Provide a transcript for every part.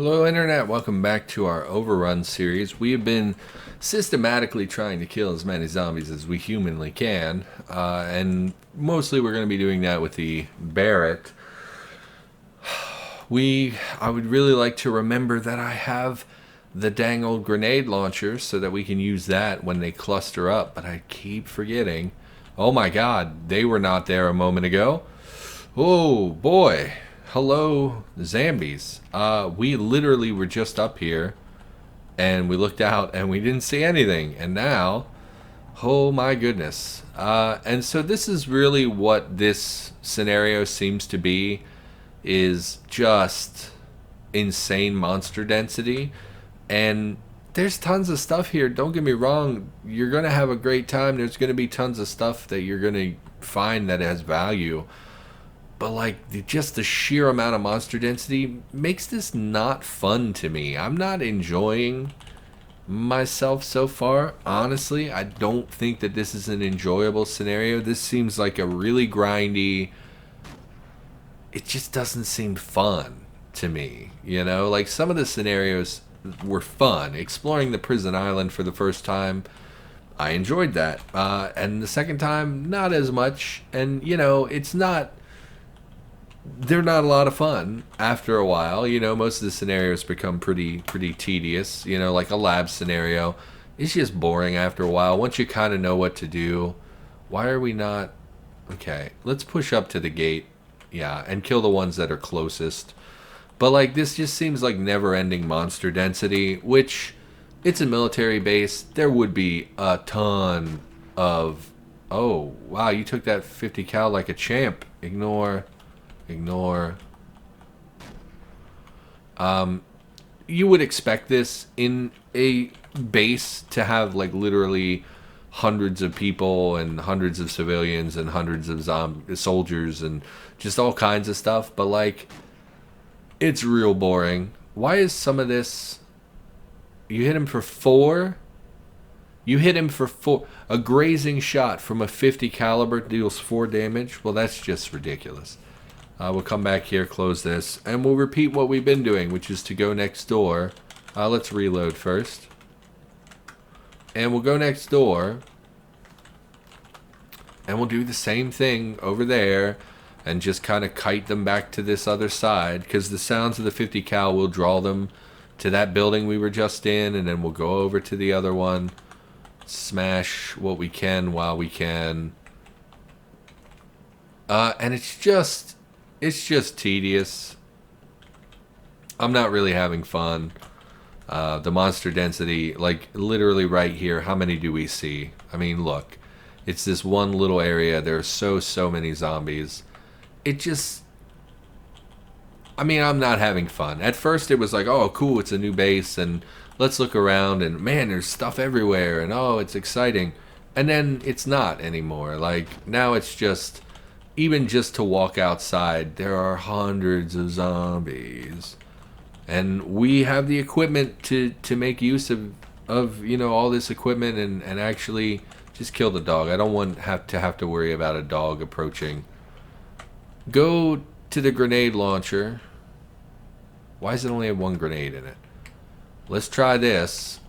Hello, Internet. Welcome back to our Overrun series. We have been systematically trying to kill as many zombies as we humanly can, and mostly we're going to be doing that with the Barrett. I would really like to remember that I have the dang old grenade launcher so that we can use that when they cluster up, but I keep forgetting. Oh my god, they were not there a moment ago. Oh boy. Hello, zombies. We literally were just up here, and we looked out, and we didn't see anything. And now, oh my goodness. And so this is really what this scenario seems to be, is just insane monster density. And there's tons of stuff here. Don't get me wrong. You're going to have a great time. There's going to be tons of stuff that you're going to find that has value. But like just the sheer amount of monster density makes this not fun to me. I'm not enjoying myself so far. Honestly, I don't think that this is an enjoyable scenario. This seems like a really grindy. It just doesn't seem fun to me. You know, like some of the scenarios were fun. Exploring the prison island for the first time, I enjoyed that. And the second time, not as much. And you know, they're not a lot of fun after a while. You know, most of the scenarios become pretty tedious. You know, like a lab scenario, it's just boring after a while. Once you kind of know what to do. Why are we not? Okay, let's push up to the gate. Yeah, and kill the ones that are closest. But like this just seems like never-ending monster density, which it's a military base. There would be a ton of. Oh wow, you took that 50 cal like a champ. Ignore. You would expect this in a base to have like literally hundreds of people and hundreds of civilians and hundreds of soldiers and just all kinds of stuff, but like it's real boring. Why is some of this? You hit him for 4. You hit him for 4. A grazing shot from a 50 caliber deals 4 damage. Well, that's just ridiculous. We'll come back here, close this, and we'll repeat what we've been doing, which is to go next door. Let's reload first. And we'll go next door. And we'll do the same thing over there and just kind of kite them back to this other side, because the sounds of the 50 cal will draw them to that building we were just in, and then we'll go over to the other one, smash what we can while we can. And it's just tedious. I'm not really having fun. The monster density, like literally right here, how many do we see? I mean, look, it's this one little area. There are so many zombies. It just, I mean, I'm not having fun. At first it was like, oh cool, it's a new base and let's look around and man, there's stuff everywhere and oh, it's exciting. And then it's not anymore. Like now it's just, even just to walk outside, there are hundreds of zombies. And we have the equipment to make use of you know, all this equipment and actually just kill the dog. I don't want have to worry about a dog approaching. Go to the grenade launcher. Why does it only have 1 grenade in it? Let's try this.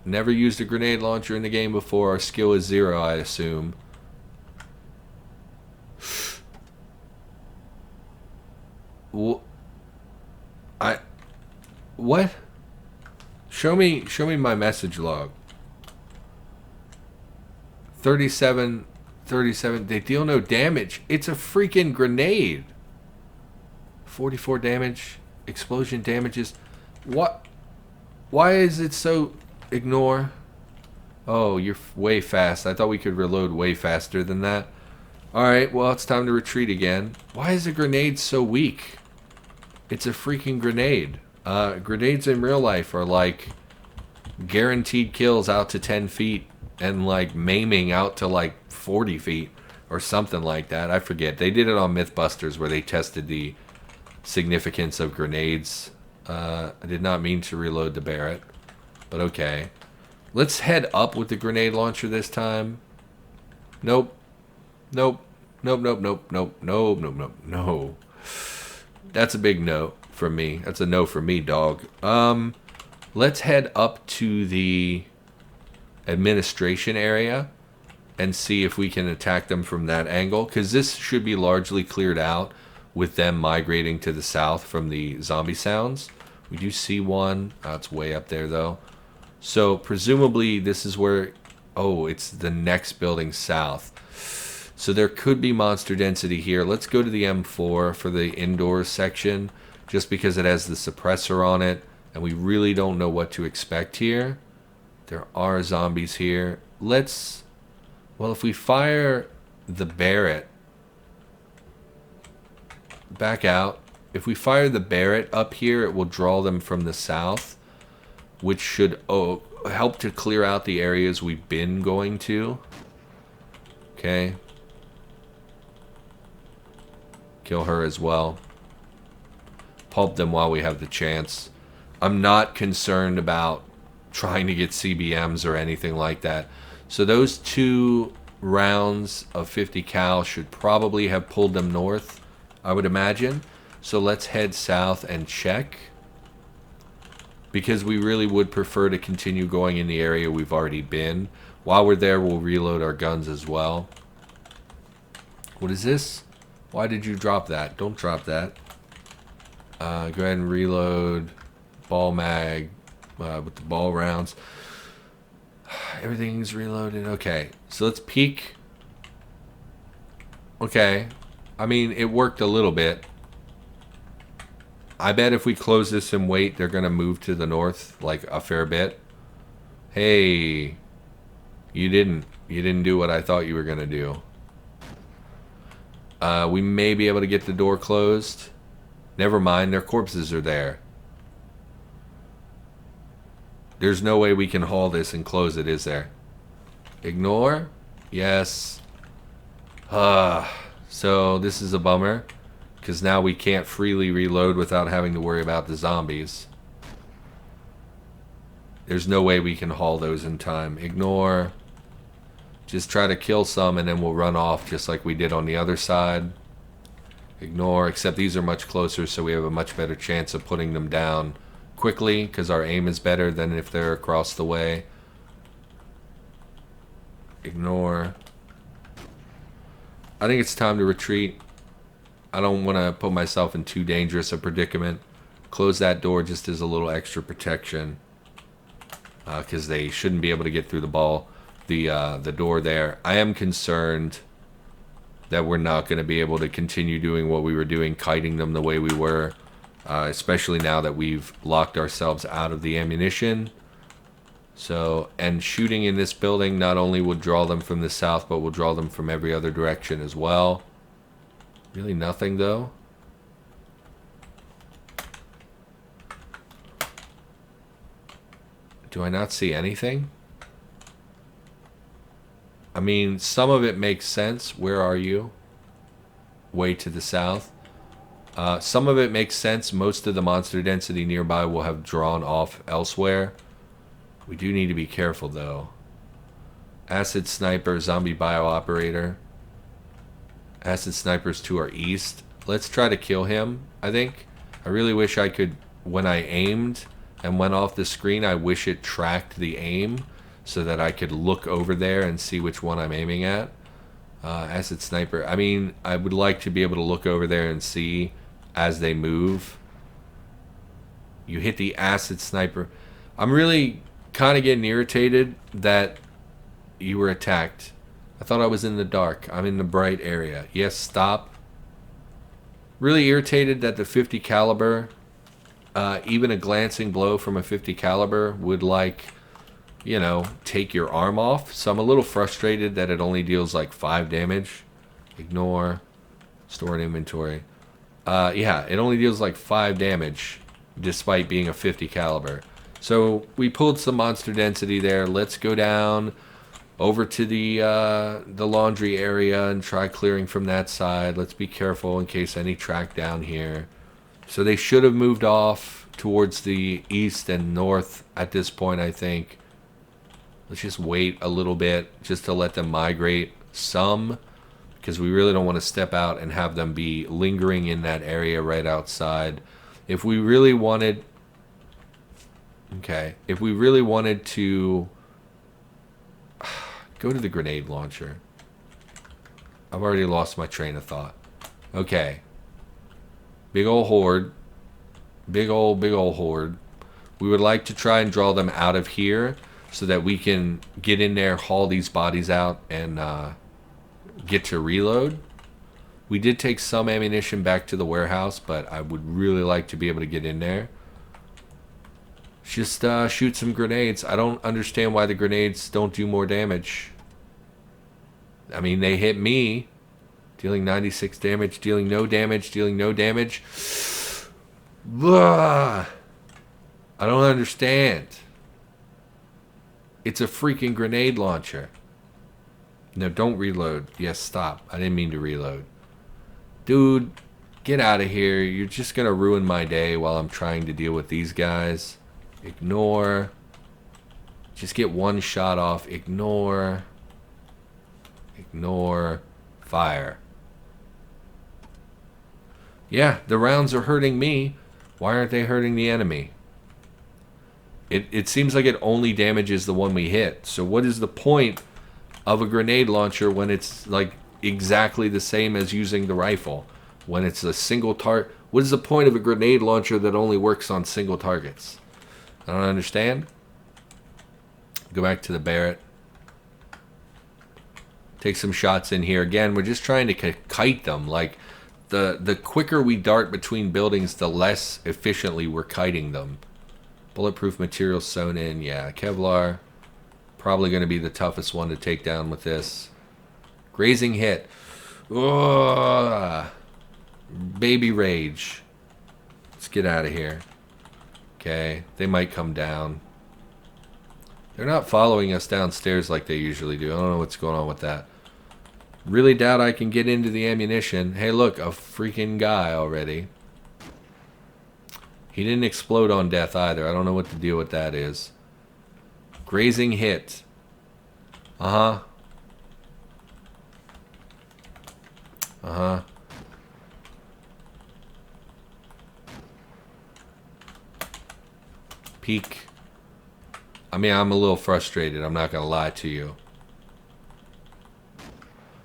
Never used a grenade launcher in the game before. Our skill is 0, I assume. What? Show me my message log. 37. They deal no damage. It's a freaking grenade. 44 damage. Explosion damages. What? Why is it so? Ignore. Oh, you're way fast. I thought we could reload way faster than that. Alright, well, it's time to retreat again. Why is a grenade so weak? It's a freaking grenade. Grenades in real life are like guaranteed kills out to 10 feet and like maiming out to like 40 feet or something like that. I forget. They did it on Mythbusters where they tested the significance of grenades. I did not mean to reload the Barrett, but okay. Let's head up with the grenade launcher this time. Nope. No. That's a big no. from me. That's a no from me, dog. Let's head up to the administration area and see if we can attack them from that angle, because this should be largely cleared out with them migrating to the south from the zombie sounds. We do see one. It's way up there, though. So, presumably, this is where... Oh, it's the next building south. So, there could be monster density here. Let's go to the M4 for the indoor section, just because it has the suppressor on it, and we really don't know what to expect here. There are zombies here. Let's... Well, if we fire the Barrett... Back out. If we fire the Barrett up here, it will draw them from the south, which should help to clear out the areas we've been going to. Okay. Kill her as well. Pulp them while we have the chance. I'm not concerned about trying to get CBMs or anything like that. So those 2 rounds of 50 cal should probably have pulled them north, I would imagine. So let's head south and check, because we really would prefer to continue going in the area we've already been. While we're there, we'll reload our guns as well. What is this? Why did you drop that? Don't drop that. Go ahead and reload ball mag with the ball rounds. Everything's reloaded. Okay, so let's peek. Okay, I mean, it worked a little bit. I bet if we close this and wait, they're gonna move to the north like a fair bit. Hey, you didn't do what I thought you were gonna do. We may be able to get the door closed. Never mind, their corpses are there. There's no way we can haul this and close it, is there? Ignore? Yes. So this is a bummer, because now we can't freely reload without having to worry about the zombies. There's no way we can haul those in time. Ignore. Just try to kill some and then we'll run off just like we did on the other side. Ignore, except these are much closer, so we have a much better chance of putting them down quickly, because our aim is better than if they're across the way. Ignore. I think it's time to retreat. I don't want to put myself in too dangerous a predicament. Close that door just as a little extra protection, because they shouldn't be able to get through the door there. I am concerned that we're not going to be able to continue doing what we were doing, kiting them the way we were, especially now that we've locked ourselves out of the ammunition. So, and shooting in this building not only would draw them from the south, but will draw them from every other direction as well. Really nothing, though. Do I not see anything? I mean, some of it makes sense. Where are you? Way to the south. Some of it makes sense. Most of the monster density nearby will have drawn off elsewhere. We do need to be careful, though. Acid Sniper, Zombie Bio Operator. Acid Sniper's to our east. Let's try to kill him, I think. I really wish I could, when I aimed and went off the screen, I wish it tracked the aim so that I could look over there and see which one I'm aiming at. Acid Sniper. I mean, I would like to be able to look over there and see as they move. You hit the Acid Sniper. I'm really kind of getting irritated that you were attacked. I thought I was in the dark. I'm in the bright area. Yes, stop. Really irritated that the 50 caliber, even a glancing blow from a 50 caliber would, like, you know, take your arm off. So I'm a little frustrated that it only deals like 5 damage. Ignore. Store in inventory. Yeah, it only deals like 5 damage despite being a 50 caliber. So we pulled some monster density there. Let's go down over to the laundry area and try clearing from that side. Let's be careful in case any track down here. So they should have moved off towards the east and north at this point, I think. Let's just wait a little bit just to let them migrate some, because we really don't want to step out and have them be lingering in that area right outside. If we really wanted... Okay. If we really wanted to... Go to the grenade launcher. I've already lost my train of thought. Okay. Big ol' horde. Big ol' horde. We would like to try and draw them out of here so that we can get in there, haul these bodies out, and get to reload. We did take some ammunition back to the warehouse, but I would really like to be able to get in there. Just shoot some grenades. I don't understand why the grenades don't do more damage. I mean, they hit me. Dealing 96 damage, dealing no damage, dealing no damage. Ugh. I don't understand. It's a freaking grenade launcher. No, don't reload. Yes, stop. I didn't mean to reload. Dude, get out of here. You're just going to ruin my day while I'm trying to deal with these guys. Ignore. Just get one shot off. Ignore. Ignore. Fire. Yeah, the rounds are hurting me. Why aren't they hurting the enemy? It seems like it only damages the one we hit. So what is the point of a grenade launcher when it's like exactly the same as using the rifle? When it's a single target, what is the point of a grenade launcher that only works on single targets? I don't understand. Go back to the Barrett. Take some shots in here. Again, we're just trying to kite them. Like, the quicker we dart between buildings, the less efficiently we're kiting them. Bulletproof material sewn in. Yeah, Kevlar. Probably going to be the toughest one to take down with this. Grazing hit. Ugh. Baby rage. Let's get out of here. Okay, they might come down. They're not following us downstairs like they usually do. I don't know what's going on with that. Really doubt I can get into the ammunition. Hey, look, a freaking guy already. He didn't explode on death either. I don't know what the deal with that is. Grazing hit. Uh-huh. Uh-huh. Peek. I mean, I'm a little frustrated. I'm not going to lie to you.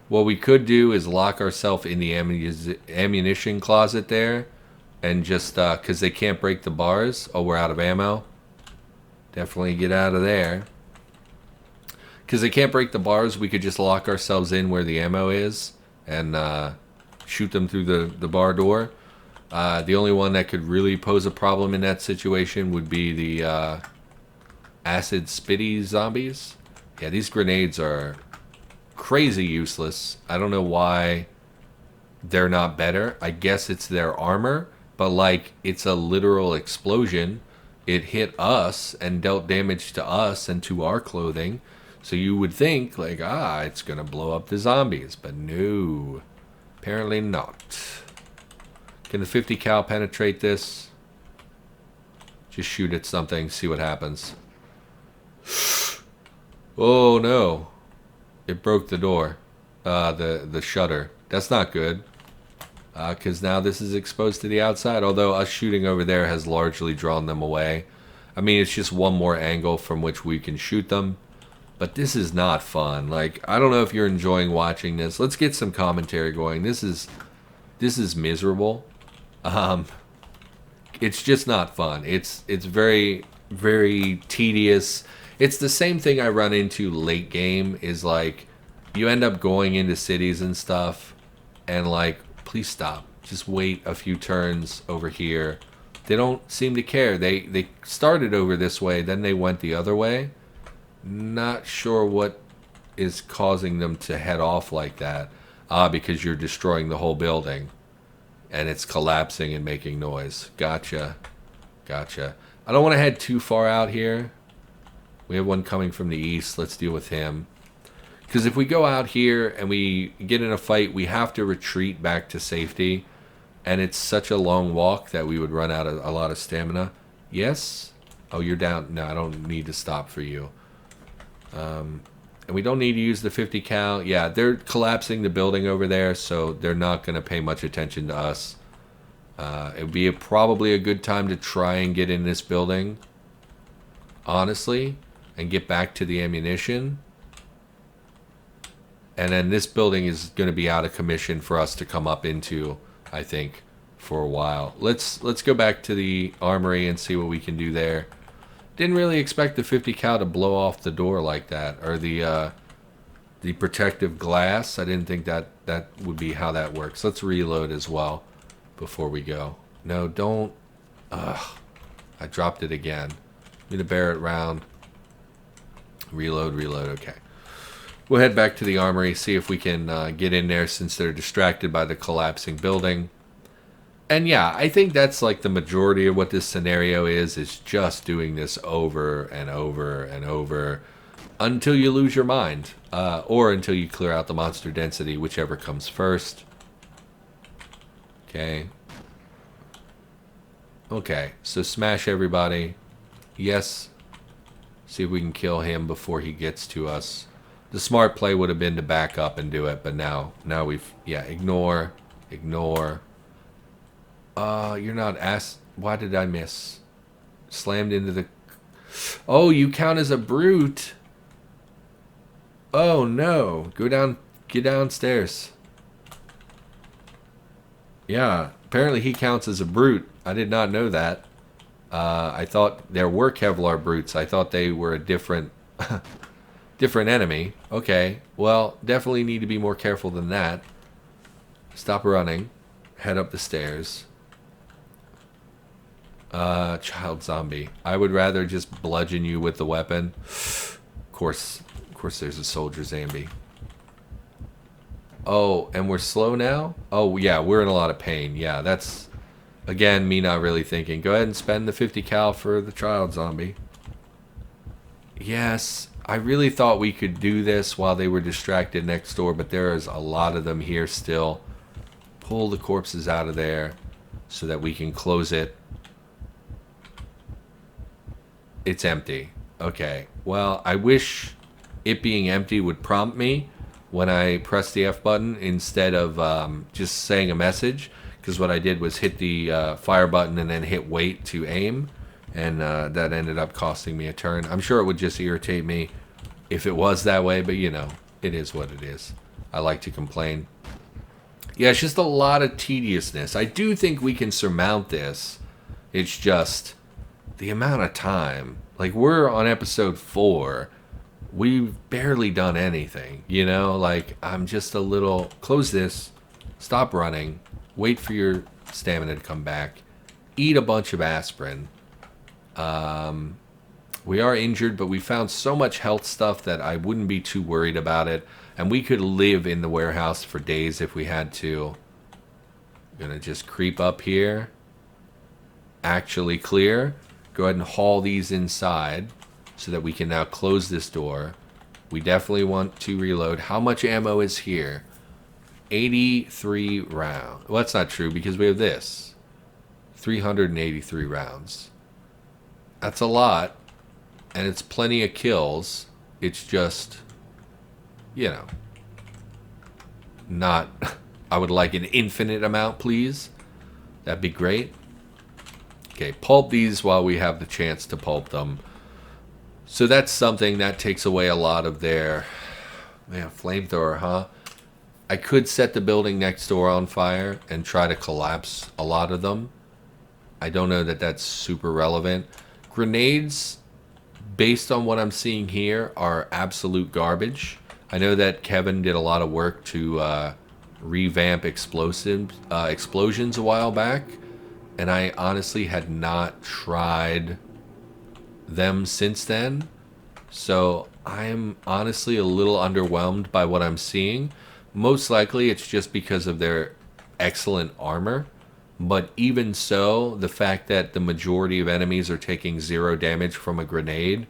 What we could do is lock ourselves in the ammunition closet there. And just, because they can't break the bars. Oh, we're out of ammo. Definitely get out of there. Because they can't break the bars, we could just lock ourselves in where the ammo is. And shoot them through the bar door. The only one that could really pose a problem in that situation would be the acid spitty zombies. Yeah, these grenades are crazy useless. I don't know why they're not better. I guess it's their armor, but like it's a literal explosion. It hit us and dealt damage to us and to our clothing. So you would think like, it's gonna blow up the zombies, but no, apparently not. Can the 50 cal penetrate this? Just shoot at something, see what happens. Oh no. It broke the door. The shutter. That's not good. Because now this is exposed to the outside. Although us shooting over there has largely drawn them away. I mean, it's just one more angle from which we can shoot them. But this is not fun. Like, I don't know if you're enjoying watching this. Let's get some commentary going. This is miserable. It's just not fun. It's very, very tedious. It's the same thing I run into late game, is like, you end up going into cities and stuff, and like, please stop. Just wait a few turns over here. They don't seem to care. They started over this way, then they went the other way. Not sure what is causing them to head off like that. Because you're destroying the whole building. And it's collapsing and making noise. Gotcha. Gotcha. I don't want to head too far out here. We have one coming from the east. Let's deal with him. Because if we go out here and we get in a fight, we have to retreat back to safety. And it's such a long walk that we would run out of a lot of stamina. Yes? Oh, you're down. No, I don't need to stop for you. And we don't need to use the 50 cal. Yeah, they're collapsing the building over there, so they're not going to pay much attention to us. It would be probably a good time to try and get in this building, honestly, and get back to the ammunition. And then this building is going to be out of commission for us to come up into, I think, for a while. Let's go back to the armory and see what we can do there. Didn't really expect the 50 cal to blow off the door like that, or the protective glass. I didn't think that would be how that works. Let's reload as well before we go. No, don't. Ugh, I dropped it again. I'm gonna bear it round. Reload. Okay. We'll head back to the armory, see if we can get in there since they're distracted by the collapsing building. And yeah, I think that's like the majority of what this scenario is just doing this over and over and over until you lose your mind, or until you clear out the monster density, whichever comes first. Okay. Okay, so smash everybody. Yes. See if we can kill him before he gets to us. The smart play would have been to back up and do it, but now we've... Yeah, ignore. You're not asked... Why did I miss? Slammed into the... Oh, you count as a brute. Oh, no. Go down... Get downstairs. Yeah, apparently he counts as a brute. I did not know that. I thought there were Kevlar brutes. I thought they were a different... different enemy. Okay, well, definitely need to be more careful than that. Stop running. Head up the stairs. Child zombie. I would rather just bludgeon you with the weapon. Of course there's a soldier zombie. Oh, and we're slow now? Oh, yeah, we're in a lot of pain. Yeah, that's, again, me not really thinking. Go ahead and spend the 50 cal for the child zombie. Yes, I really thought we could do this while they were distracted next door, but there is a lot of them here still. Pull the corpses out of there so that we can close it. It's empty. Okay. Well, I wish it being empty would prompt me when I press the F button instead of just saying a message, because what I did was hit the fire button and then hit wait to aim, and that ended up costing me a turn. I'm sure it would just irritate me if it was that way, but you know, it is what it is. I like to complain. Yeah, it's just a lot of tediousness. I do think we can surmount this. It's just the amount of time. Like, we're on episode 4. We've barely done anything, you know? Like, I'm just a little... Close this. Stop running. Wait for your stamina to come back. Eat a bunch of aspirin. We are injured, but we found so much health stuff that I wouldn't be too worried about it. And we could live in the warehouse for days if we had to. I'm gonna just creep up here. Actually clear. Go ahead and haul these inside so that we can now close this door. We definitely want to reload. How much ammo is here? 83 rounds. Well, that's not true because we have this. 383 rounds. That's a lot. And it's plenty of kills. It's just, you know, not... I would like an infinite amount, please. That'd be great. Okay, pulp these while we have the chance to pulp them. So that's something that takes away a lot of their... Man, flamethrower, huh? I could set the building next door on fire and try to collapse a lot of them. I don't know that that's super relevant. Grenades, based on what I'm seeing here, are absolute garbage. I know that Kevin did a lot of work to revamp explosions a while back, and I honestly had not tried them since then. So I'm honestly a little underwhelmed by what I'm seeing. Most likely it's just because of their excellent armor. But even so, the fact that the majority of enemies are taking 0 damage from a grenade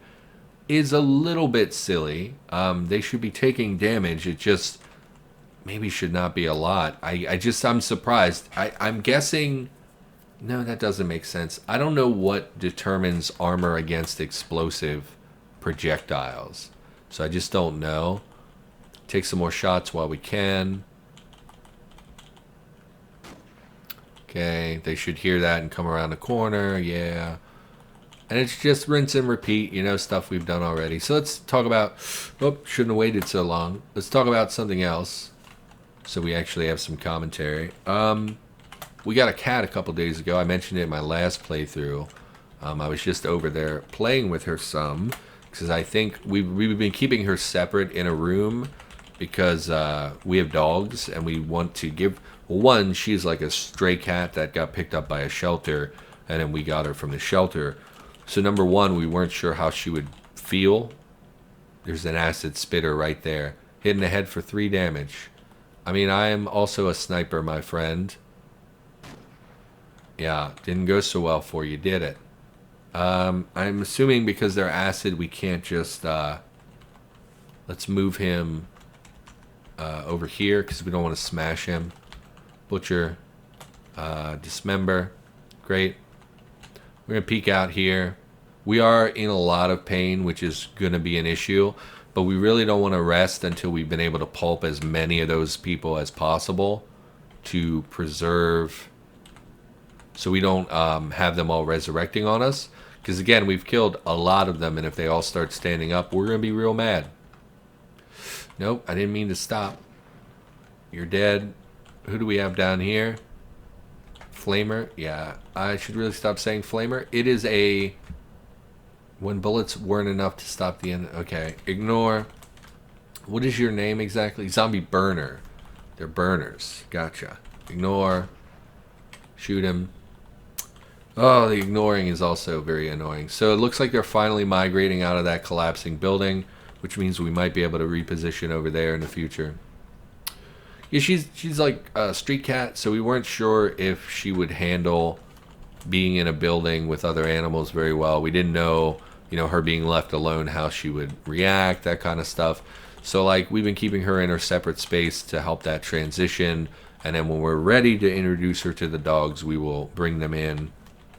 is a little bit silly. They should be taking damage. It just maybe should not be a lot. I'm surprised. I'm guessing... No, that doesn't make sense. I don't know what determines armor against explosive projectiles. So I just don't know. Take some more shots while we can. Okay, they should hear that and come around the corner. Yeah. And it's just rinse and repeat, you know, stuff we've done already. So let's talk about... Oh, shouldn't have waited so long. Let's talk about something else. So we actually have some commentary. We got a cat a couple days ago. I mentioned it in my last playthrough. I was just over there playing with her some. Because I think we've been keeping her separate in a room. Because we have dogs. And we want to give... Well, one, she's like a stray cat that got picked up by a shelter. And then we got her from the shelter. So number one, we weren't sure how she would feel. There's an acid spitter right there. Hit in the head for 3 damage. I mean, I am also a sniper, my friend. Yeah, didn't go so well for you, did it? I'm assuming because they're acid, we can't just... let's move him over here because we don't want to smash him. Butcher. Dismember. Great. We're going to peek out here. We are in a lot of pain, which is going to be an issue. But we really don't want to rest until we've been able to pulp as many of those people as possible to preserve, so we don't have them all resurrecting on us. Because again, we've killed a lot of them, and if they all start standing up, we're going to be real mad. Nope, I didn't mean to stop. You're dead. Who do we have down here? Flamer. Yeah, I should really stop saying flamer. It is a... When bullets weren't enough to stop the end. Okay, ignore. What is your name exactly? Zombie burner. They're burners. Gotcha. Ignore. Shoot him. Oh, the ignoring is also very annoying. So it looks like they're finally migrating out of that collapsing building, which means we might be able to reposition over there in the future. Yeah, she's like a street cat, so we weren't sure if she would handle being in a building with other animals very well. We didn't know, you know, her being left alone, how she would react, that kind of stuff. So, like, we've been keeping her in her separate space to help that transition. And then when we're ready to introduce her to the dogs, we will bring them in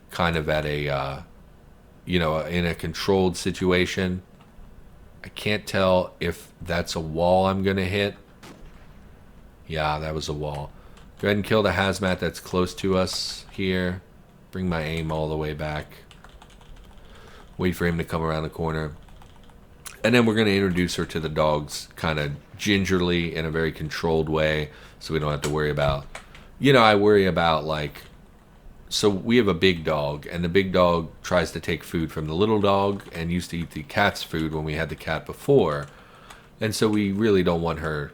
kind of at a, you know, in a controlled situation. I can't tell if that's a wall I'm going to hit. Yeah, that was a wall. Go ahead and kill the hazmat that's close to us here. Bring my aim all the way back. Wait for him to come around the corner. And then we're going to introduce her to the dogs kind of gingerly in a very controlled way, so we don't have to worry about... You know, I worry about, like... So we have a big dog, and the big dog tries to take food from the little dog and used to eat the cat's food when we had the cat before. And so we really don't want her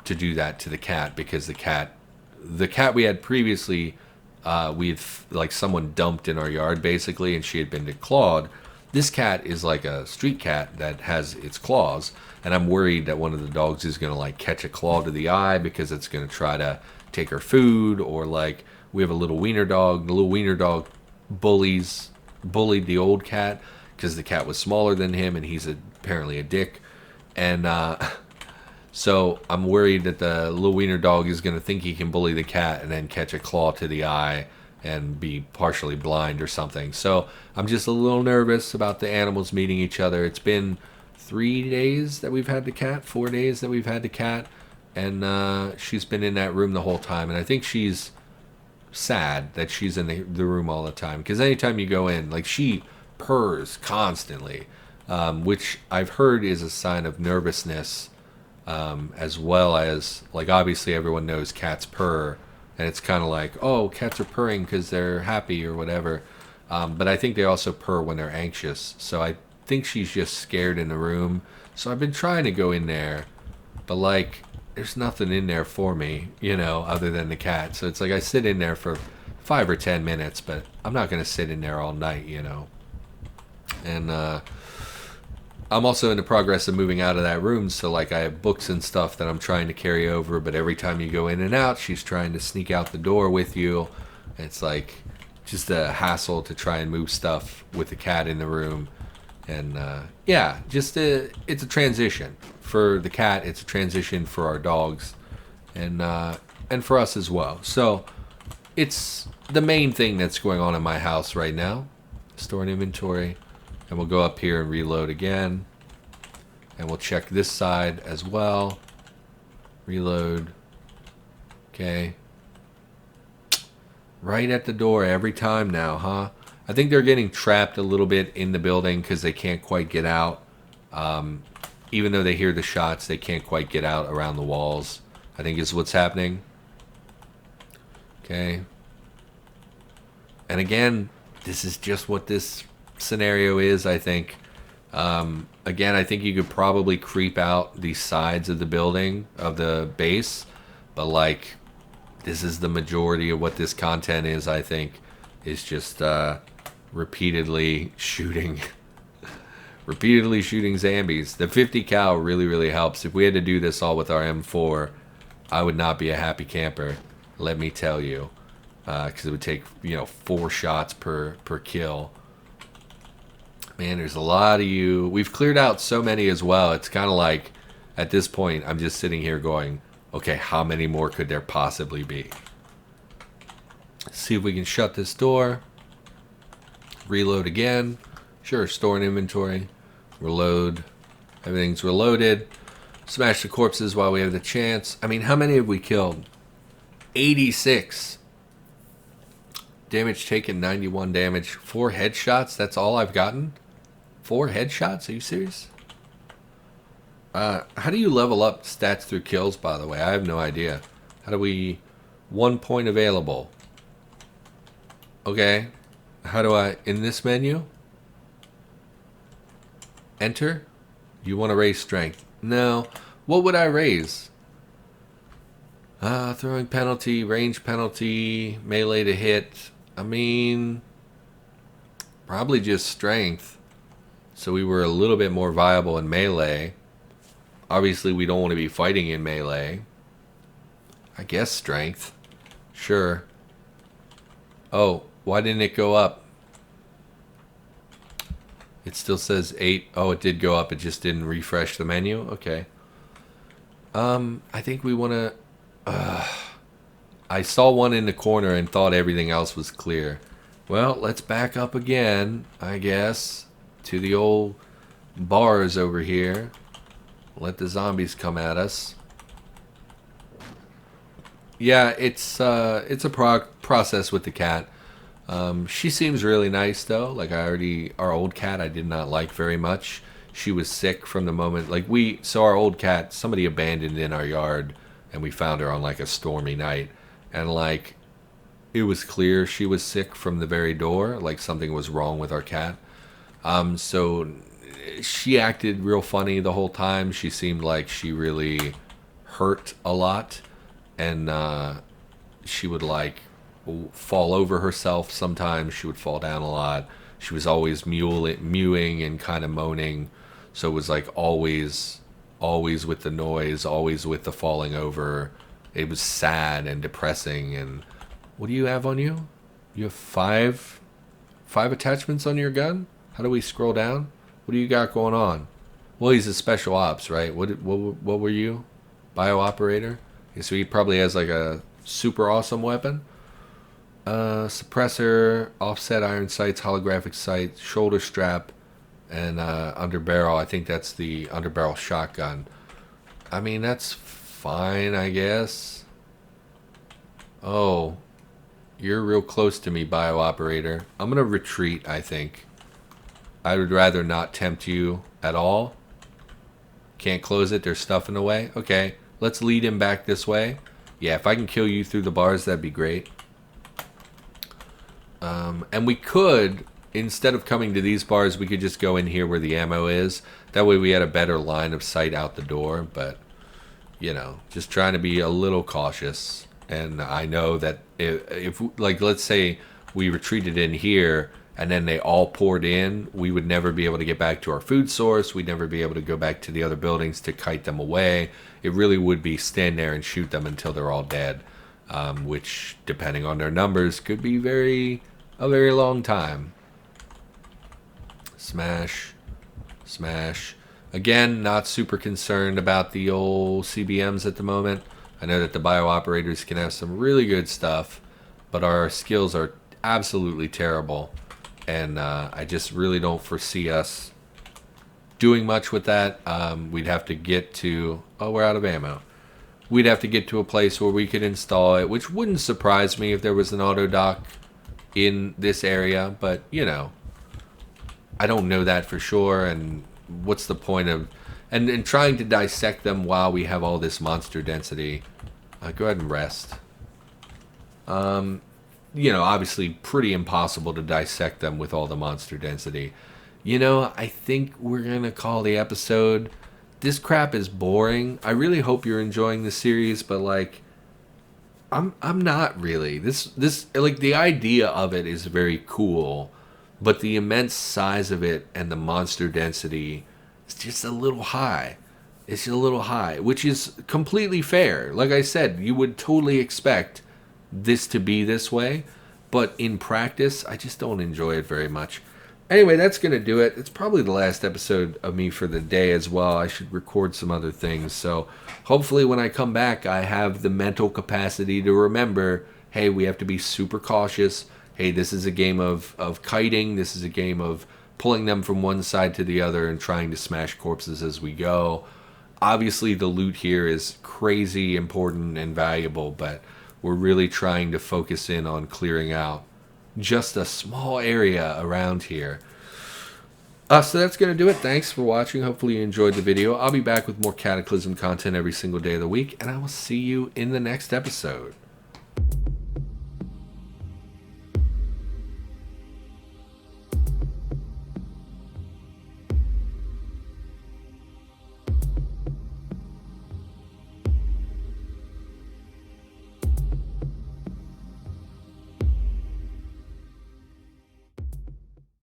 to do that to the cat, because the cat we had previously, like someone dumped in our yard basically, and she had been declawed. This cat is like a street cat that has its claws, and I'm worried that one of the dogs is going to like catch a claw to the eye because it's going to try to take her food, or like we have a little wiener dog. The little wiener dog bullied the old cat because the cat was smaller than him, and he's apparently a dick. And so I'm worried that the little wiener dog is going to think he can bully the cat and then catch a claw to the eye and be partially blind or something. So I'm just a little nervous about the animals meeting each other. It's been 3 days that we've had the cat, 4 days that we've had the cat, and she's been in that room the whole time. And I think she's sad that she's in the room all the time, because anytime you go in, like, she purrs constantly, which I've heard is a sign of nervousness, as well as, like, obviously everyone knows cats purr. And it's kind of like, oh, cats are purring because they're happy or whatever. But I think they also purr when they're anxious. So I think she's just scared in the room. So I've been trying to go in there. But, like, there's nothing in there for me, you know, other than the cat. So it's like I sit in there for 5 or 10 minutes. But I'm not going to sit in there all night, you know. And I'm also in the progress of moving out of that room, so like I have books and stuff that I'm trying to carry over, but every time you go in and out, she's trying to sneak out the door with you. It's like just a hassle to try and move stuff with the cat in the room. And yeah, just it's a transition for the cat. It's a transition for our dogs, and for us as well. So it's the main thing that's going on in my house right now. Store an inventory. And we'll go up here and reload again. And we'll check this side as well. Reload. Okay. Right at the door every time now, huh? I think they're getting trapped a little bit in the building because they can't quite get out. Even though they hear the shots, they can't quite get out around the walls. I think is what's happening. Okay. And again, this is just what this scenario is, I think. Again, I think you could probably creep out the sides of the building, of the base. But, like, this is the majority of what this content is, I think. Is just repeatedly shooting... repeatedly shooting zombies. The 50 cal really, really helps. If we had to do this all with our M4, I would not be a happy camper, let me tell you. Because it would take, 4 shots per kill. Man, there's a lot of you. We've cleared out so many as well. It's kind of like, at this point, I'm just sitting here going, okay, how many more could there possibly be? Let's see if we can shut this door. Reload again. Sure, store an inventory. Reload. Everything's reloaded. Smash the corpses while we have the chance. I mean, how many have we killed? 86. Damage taken, 91 damage. 4 headshots, that's all I've gotten? 4 headshots? Are you serious? How do you level up stats through kills, by the way? I have no idea. How do we... 1 point available. Okay. How do I... In this menu? Enter? You want to raise strength? No. What would I raise? Throwing penalty, range penalty, melee to hit. I mean, probably just strength. So we were a little bit more viable in melee. Obviously, we don't want to be fighting in melee. I guess strength. Sure. Oh, why didn't it go up? It still says 8. Oh, it did go up. It just didn't refresh the menu. Okay. I think we want to... I saw one in the corner and thought everything else was clear. Well, let's back up again, I guess, to the old bars over here. Let the zombies come at us. Yeah, it's a process with the cat. She seems really nice though. Like our old cat I did not like very much. She was sick from the moment, so our old cat, somebody abandoned in our yard and we found her on like a stormy night. And like, it was clear she was sick from the very door, like something was wrong with our cat. So she acted real funny the whole time. She seemed like she really hurt a lot. And she would like fall over herself sometimes. She would fall down a lot. She was always mewing and kind of moaning. So it was like always with the noise, always with the falling over. It was sad and depressing. And what do you have on you? You have five attachments on your gun? How do we scroll down? What do you got going on? Well, he's a special ops, right? What were you? Bio operator? Okay, so he probably has like a super awesome weapon. Suppressor, offset iron sights, holographic sight, shoulder strap, and underbarrel. I think that's the underbarrel shotgun. I mean, that's fine, I guess. Oh, you're real close to me, bio operator. I'm gonna retreat, I think. I would rather not tempt you at all. Can't close it, there's stuff in the way. Okay, let's lead him back this way. Yeah, if I can kill you through the bars, that'd be great. And we could, instead of coming to these bars, we could just go in here where the ammo is. That way we had a better line of sight out the door. But, just trying to be a little cautious. And I know that if like, let's say we retreated in here and then they all poured in, we would never be able to get back to our food source. We'd never be able to go back to the other buildings to kite them away. It really would be stand there and shoot them until they're all dead. Which, depending on their numbers, could be a very long time. Smash. Smash. Again, not super concerned about the old CBMs at the moment. I know that the bio operators can have some really good stuff, but our skills are absolutely terrible. And I just really don't foresee us doing much with that. We'd have to get to... Oh, we're out of ammo. we'd have to get to a place where we could install it, which wouldn't surprise me if there was an auto dock in this area, but you know, I don't know that for sure, and what's the point of and trying to dissect them while we have all this monster density. Go ahead and rest. You know, obviously pretty impossible to dissect them with all the monster density. You know, I think we're gonna call the episode. This crap is boring. I really hope you're enjoying the series, but like, I'm not really. This like the idea of it is very cool, but the immense size of it and the monster density is just a little high. It's a little high, which is completely fair. Like I said, you would totally expect this to be this way, but in practice, I just don't enjoy it very much. Anyway, that's going to do it. It's probably the last episode of me for the day as well. I should record some other things. So hopefully when I come back, I have the mental capacity to remember, hey, we have to be super cautious. Hey, this is a game of kiting. This is a game of pulling them from one side to the other and trying to smash corpses as we go. Obviously, the loot here is crazy important and valuable, but we're really trying to focus in on clearing out just a small area around here. So that's going to do it. Thanks for watching. Hopefully you enjoyed the video. I'll be back with more Cataclysm content every single day of the week, and I will see you in the next episode.